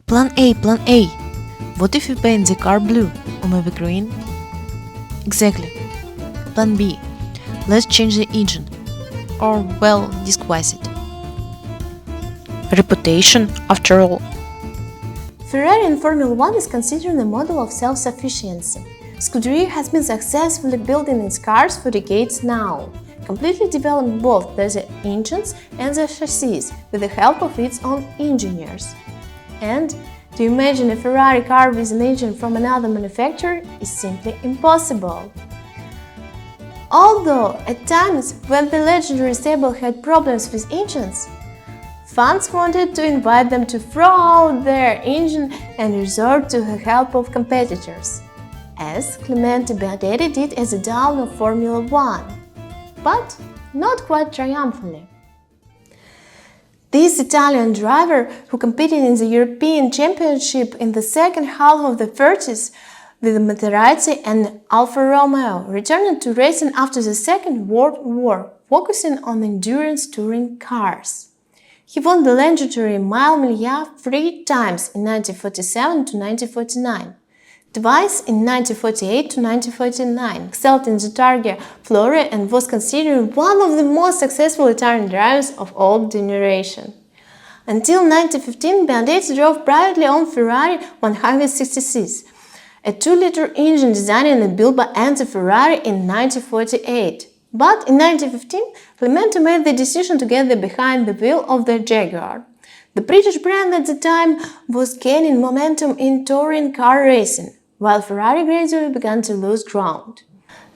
Plan A. What if we paint the car blue or maybe green? Exactly. Plan B. Let's change the engine. Or, well, disguise it. Reputation, after all. Ferrari in Formula 1 is considered a model of self-sufficiency. Scuderia has been successfully building its cars for decades now, completely developing both the engines and the chassis with the help of its own engineers. And to imagine a Ferrari car with an engine from another manufacturer is simply impossible. Although, at times, when the legendary stable had problems with engines, fans wanted to invite them to throw out their engine and resort to the help of competitors, as Clemente Beadetti did at the dawn of Formula 1, but not quite triumphantly. This Italian driver, who competed in the European Championship in the second half of the 30s with Maserati and Alfa Romeo, returned to racing after the Second World War, focusing on endurance touring cars. He won the legendary Mille Miglia 3 times in 1947 to 1949, twice in 1948 to 1949, excelled in the Targa Florio and was considered one of the most successful Italian drivers of all generation. Until 1915, Beadetti drove privately owned Ferrari 166, a 2-liter engine designed and built by Enzo Ferrari in 1948. But in 1915, Clemente made the decision to get behind the wheel of the Jaguar. The British brand at the time was gaining momentum in touring car racing, while Ferrari gradually began to lose ground.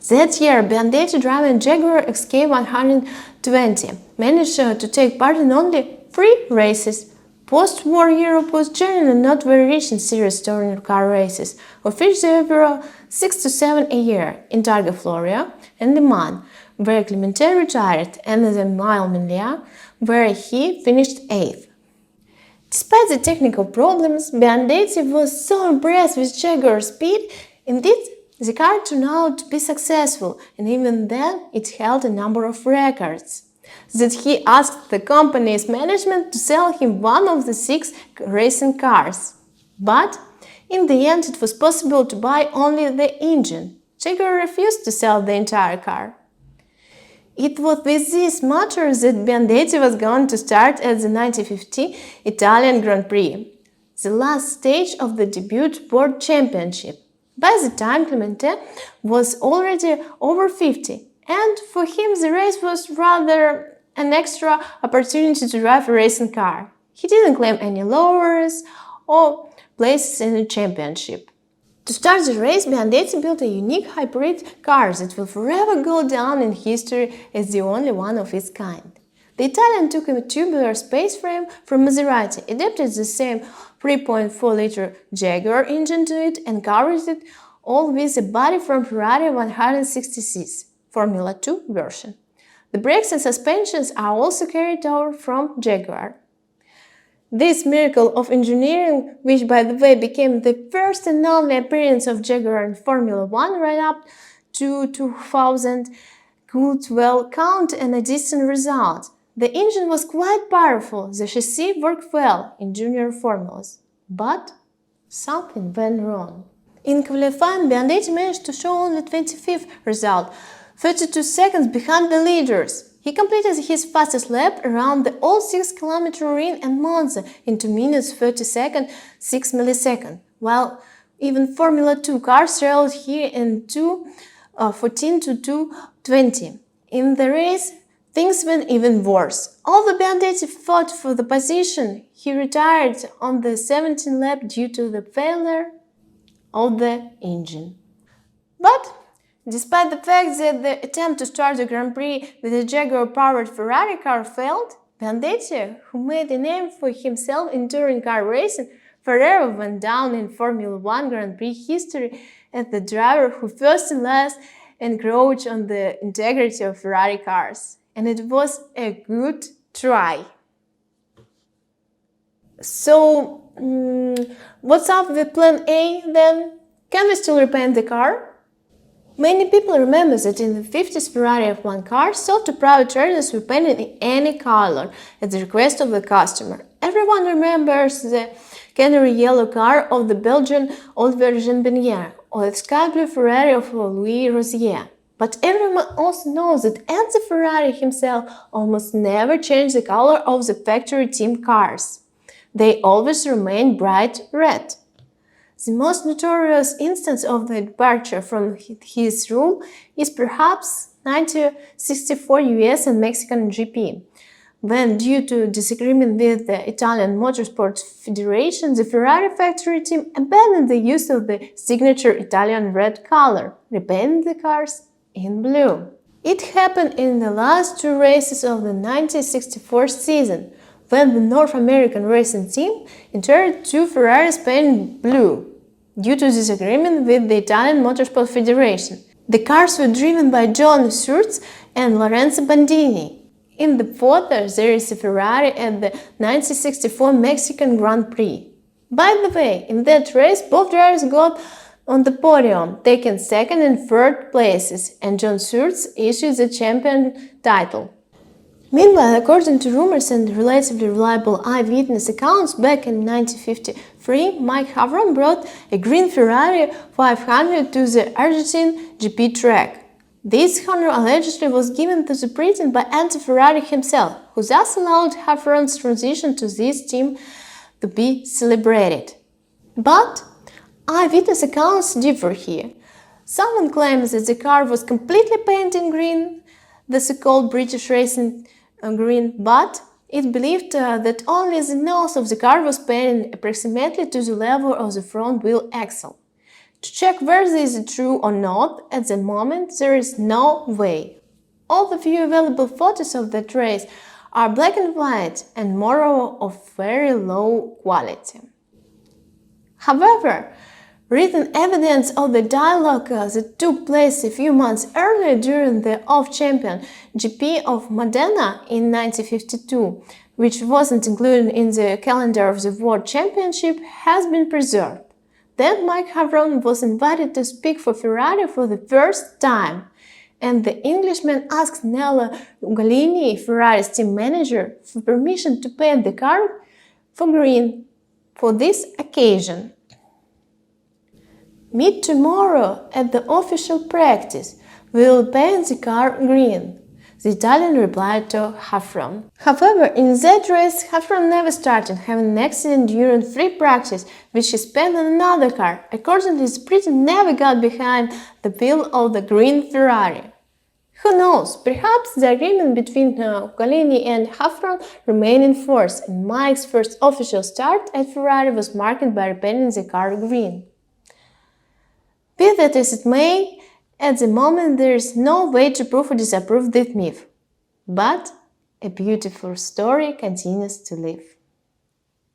That year, Beadetti driving Jaguar XK120 managed to take part in only 3 races. Post-war Europe was generally not very rich in serious touring car races, of which there were 6 to 7 a year in Targa Florio and Le Mans, where Clemente retired, and the Mille Miglia, where he finished 8th. Despite the technical problems, Beadetti was so impressed with Jaguar's speed. Indeed, the car turned out to be successful, and even then it held a number of records, that he asked the company's management to sell him one of the 6 racing cars. But in the end it was possible to buy only the engine. Jaguar refused to sell the entire car. It was with this matter that Beadetti was going to start at the 1950 Italian Grand Prix, the last stage of the debut World Championship. By the time Clemente was already over 50, and for him the race was rather an extra opportunity to drive a racing car. He didn't claim any laurels or places in the championship. To start the race, Beadetti built a unique hybrid car that will forever go down in history as the only one of its kind. The Italian took a tubular space frame from Maserati, adapted the same 3.4-liter Jaguar engine to it, and covered it all with a body from Ferrari 166 Formula 2 version. The brakes and suspensions are also carried over from Jaguar. This miracle of engineering, which by the way became the first and only appearance of Jaguar in Formula 1 right up to 2000, could well count an additional result. The engine was quite powerful, the chassis worked well in junior formulas. But something went wrong. In qualifying, Beadetti managed to show only 25th result, 32 seconds behind the leaders. He completed his fastest lap around the old 6-kilometer ring and Monza in 2 minutes 30 seconds 6 milliseconds, while even Formula 2 cars trailed here in 2:14 to 2:20. In the race, things went even worse. Although Beadetti fought for the position, he retired on the 17th lap due to the failure of the engine. But despite the fact that the attempt to start the Grand Prix with a Jaguar-powered Ferrari car failed, Beadetti, who made a name for himself in touring car racing, forever went down in Formula 1 Grand Prix history as the driver who first and last encroached on the integrity of Ferrari cars. And it was a good try. So, what's up with Plan A then? Can we still repaint the car? Many people remember that in the 50s Ferrari F1 cars sold to private traders repainted in any color at the request of the customer, Everyone remembers the canary yellow car of the Belgian old version Benier or the sky blue Ferrari of Louis Rosier. But everyone also knows that Enzo Ferrari himself almost never changed the color of the factory team cars. They always remain bright red. The most notorious instance of the departure from his rule is perhaps 1964 US and Mexican GP, when, due to disagreement with the Italian Motorsport Federation, the Ferrari factory team abandoned the use of the signature Italian red color, repainting the cars in blue. It happened in the last two races of the 1964 season, when the North American racing team entered two Ferraris painted blue, due to disagreement with the Italian Motorsport Federation. The cars were driven by John Surtees and Lorenzo Bandini. In the photo, there is a Ferrari at the 1964 Mexican Grand Prix. By the way, in that race, both drivers got on the podium, taking second and third places, and John Surtees issued the champion title. Meanwhile, according to rumors and relatively reliable eyewitness accounts, back in 1953, Mike Havron brought a green Ferrari 500 to the Argentine GP track. This honor allegedly was given to the Briton by Enzo Ferrari himself, who thus allowed Havron's transition to this team to be celebrated. But eyewitness accounts differ here. Someone claims that the car was completely painted green, the so-called British racing green, but it believed that only the nose of the car was painted approximately to the level of the front wheel axle. To check whether this is true or not, at the moment there is no way. All the few available photos of that race are black and white and moreover of very low quality. However, written evidence of the dialogue that took place a few months earlier during the off-champion GP of Modena in 1952, which wasn't included in the calendar of the World Championship, has been preserved. Then Mike Havron was invited to speak for Ferrari for the first time, and the Englishman asked Nello Ugolini, Ferrari's team manager, for permission to paint the car for green for this occasion. "Meet tomorrow at the official practice. We will paint the car green," the Italian replied to Havron. However, in that race, Havron never started, having an accident during free practice, which he spent on another car. Accordingly, the Briton never got behind the wheel of the green Ferrari. Who knows, perhaps the agreement between Ugolini and Havron remained in force, and Mike's first official start at Ferrari was marked by repainting the car green. Be that as it may, at the moment there is no way to prove or disapprove that myth. But a beautiful story continues to live.